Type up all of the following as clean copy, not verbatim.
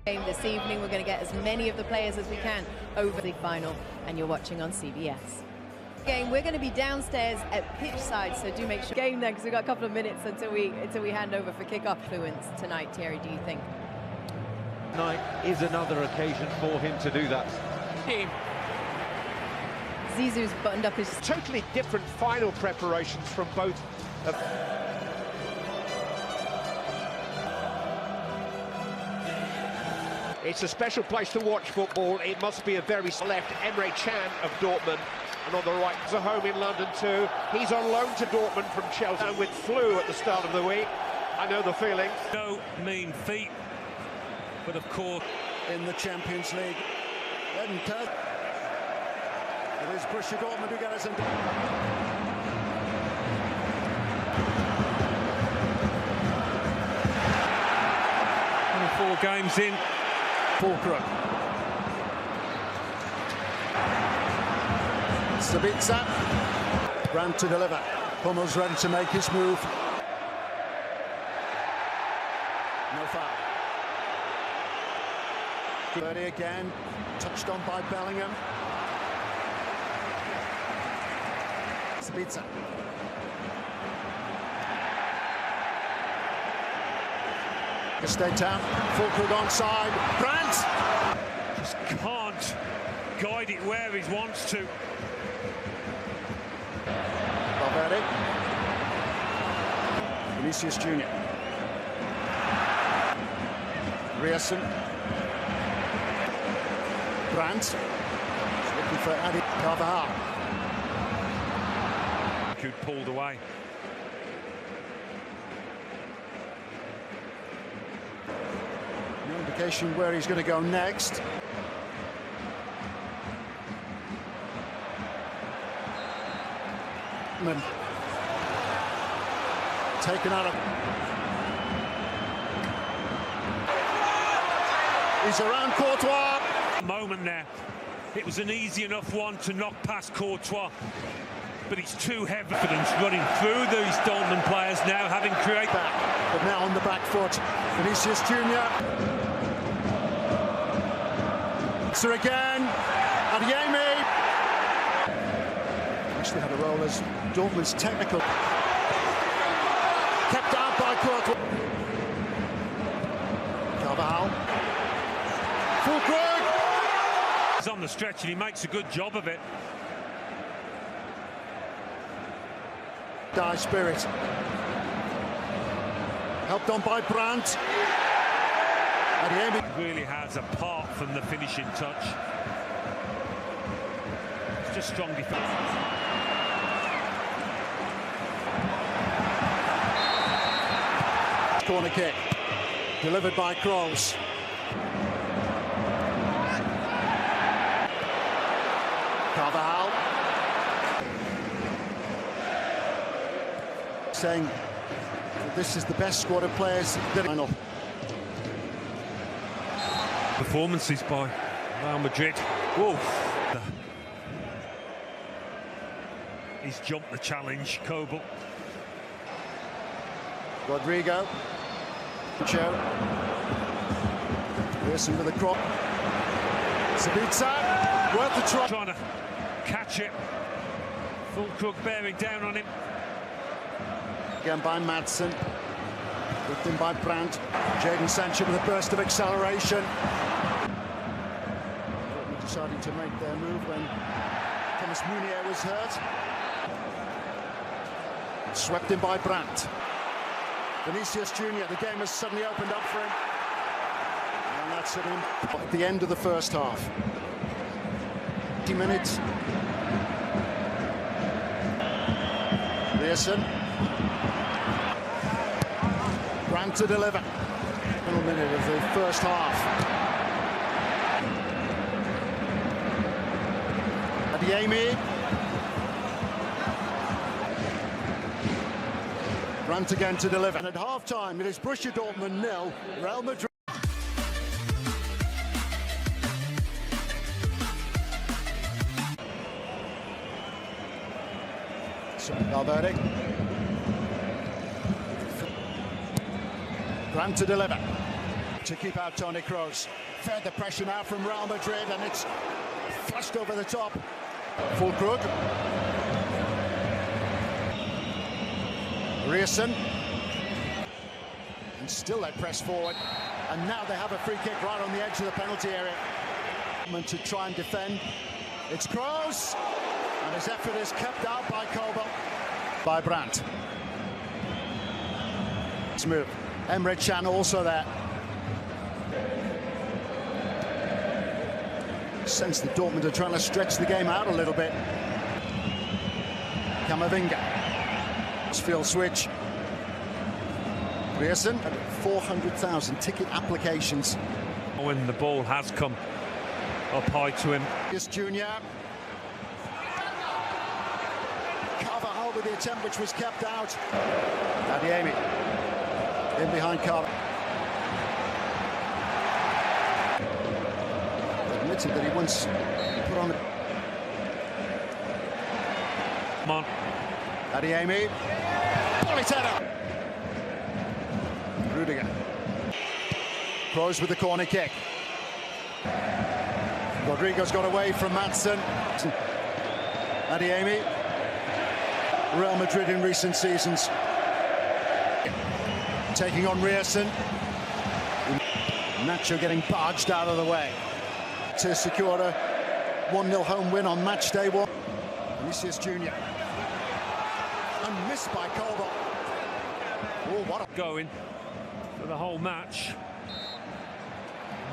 Game this evening, we're going to get as many of the players as we can over the final, and you're watching on CBS. Game, we're going to be downstairs at pitch side, so do make sure game then, because we've got a couple of minutes until we hand over for kickoff. Fluence tonight, Thierry, do you think? Tonight is another occasion for him to do that. Zizou's buttoned up his... Totally different final preparations from both of... It's a special place to watch football. It must be a very left. Emre Can of Dortmund, and on the right, a home in London too. He's on loan to Dortmund from Chelsea, and with flu at the start of the week. I know the feeling. No mean feat, but of course in the Champions League. It is Borussia Dortmund who get us into... 4 games in. Fulcrum. Sabitzer. Ran to deliver. Hummel's ready to make his move. No foul. 30 again. Touched on by Bellingham. Sabitzer. Stay down, Fulcrum onside, Brandt! Just can't guide it where he wants to. Valverde. Vinicius Jr. Rierson. Brandt. Looking for Adi Carvajal. Good pulled away. No indication where he's going to go next. Taken out of... He's around Courtois. Moment there. It was an easy enough one to knock past Courtois, but it's too heavy. Confidence running through these Dortmund players now, having created that. But now on the back foot, Vinicius Jr. So again, Adeyemi. Actually had a role as Dortmund's technical. Kept out by Courtois. Carvajal. Fulcrum. He's on the stretch and he makes a good job of it. Die spirit. Helped on by Brandt. Adeyemi really has, apart from the finishing touch. It's just strong defence. Corner kick. Delivered by Kroos. Carvajal. Saying this is the best squad of players. Final. Performances by Real Madrid. Whoa. He's jumped the challenge, Kobel. Rodrigo. Joe. Pearson with a crop. Sabitzer. Worth the try. Trying to catch it. Fulcrum bearing down on him. Again by Madsen. Whipped in by Brandt. Jadon Sancho with a burst of acceleration. Deciding to make their move when Thomas Meunier was hurt. Swept in by Brandt. Vinicius Jr. The game has suddenly opened up for him. And that's it at the end of the first half. 20 minutes. Rierson. Brandt to deliver. Final minute of the first half. Adeyemi. Brandt again to deliver. And at half-time, it is Borussia Dortmund 0, Real Madrid. Valverde. Brandt to deliver. to keep out Toni Kroos. Fed the pressure now from Real Madrid, and it's flushed over the top. Full Krug. Ryerson. And still they press forward. And now they have a free kick right on the edge of the penalty area. To try and defend. It's Kroos. And his effort is kept out by Kobel. By Brandt. Move. Emre Can also there. Sense that Dortmund are trying to stretch the game out a little bit. Camavinga. Field switch. Ryerson. 400,000 ticket applications. When the ball has come up high to him. Yes, Junior. Carvajal with the attempt, which was kept out. Adiemi. In behind Carver. Admitted that he once put on. Come on. Adiemi. Politano. Rudiger. Kroos with the corner kick. Rodrigo's got away from Madsen. Adiemi. Real Madrid in recent seasons. Taking on Ryerson. Nacho getting barged out of the way to secure a 1-0 home win on match day 1. Vinicius Junior. And missed by Kobel. Oh, what a going for the whole match.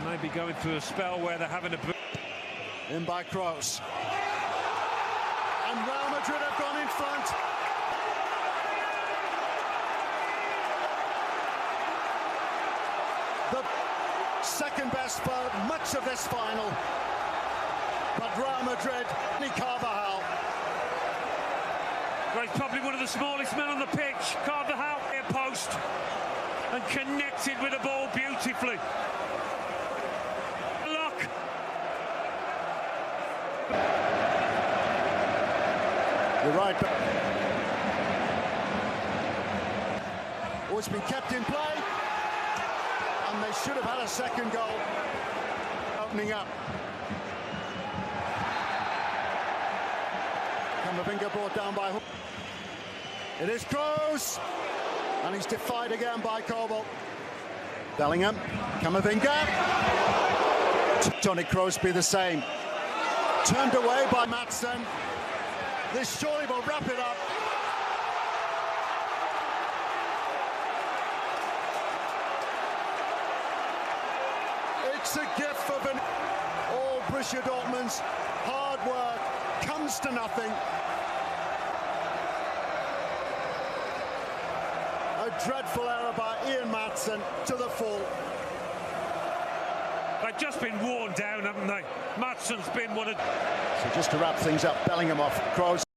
Maybe going through a spell where they're having a... In by Kroos. And Real Madrid have gone in front. The second best for much of this final. But Real Madrid, Carvajal. Well, he's probably one of the smallest men on the pitch. Carvajal, near post, and connected with the ball beautifully. Look. You're right. Oh, it's been kept in play. And they should have had a second goal. Opening up. Camavinga brought down by Hook. It is Kroos. And he's defied again by Kobel. Bellingham. Camavinga. Toni Kroos be the same. Turned away by Madsen. This surely will wrap it up. It's a gift for all Borussia Dortmund's hard work comes to nothing. A dreadful error by Ian Madsen to the full. They've just been worn down, haven't they? Madsen's been one of... So just to wrap things up, Bellingham off. Kroos.